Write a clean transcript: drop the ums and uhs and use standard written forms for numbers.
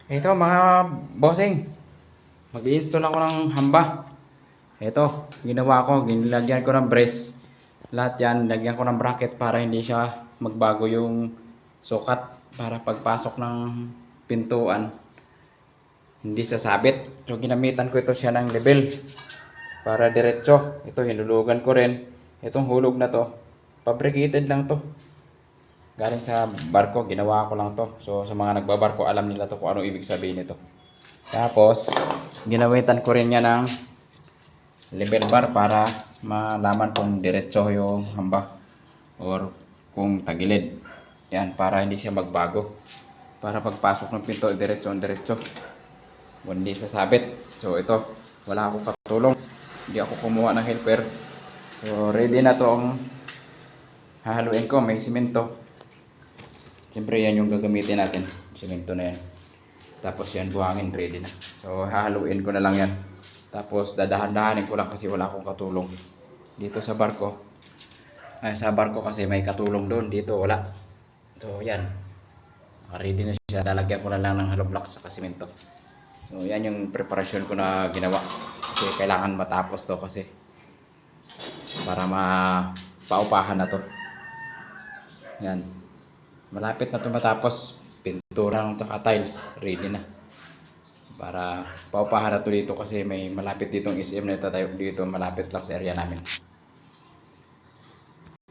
Ito mga bossing, mag-i-install ako ng hamba. Ito, ginawa ko, ginilagyan ko ng brace. Lahat yan, lagyan ko ng bracket para hindi siya magbago yung sukat. Para pagpasok ng pintuan, hindi sasabit. So ginamitan ko ito siya ng level para diretso. Ito, hinulugan ko rin. Itong hulog na to, fabricated lang to. Galing sa barko, ginawa ko lang to. So sa mga nagbabarko, alam nila to kung ano ibig sabihin nito. Tapos, ginawitan ko rin niya ng level bar para malaman kung diretso yung hamba or kung tagilid. Yan, para hindi siya magbago. Para pagpasok ng pinto, diretso ang diretso. Hindi sasabit. So ito, wala akong katulong. Hindi ako kumuha ng helper. So ready na to ang hahaluin ko. May simento. Siyempre yan yung gagamitin natin. Simento na yan. Tapos yan buhangin, ready na. So hahaluin ko na lang yan. Tapos dadahan-dahanin ko lang kasi wala akong katulong. Dito sa barko. Ay, sa barko kasi may katulong doon. Dito wala. So yan. Ready na siya. Lalagyan ko na lang ng hollow block sa simento. So yan yung preparasyon ko na ginawa. Kasi kailangan matapos to kasi. Para mapaupahan na to. Yan. Malapit na ito matapos. Pintura ng tsaka tiles. Ready na. Para paupahan na ito dito kasi may malapit ditong SM na tayo dito. Malapit lang sa area namin.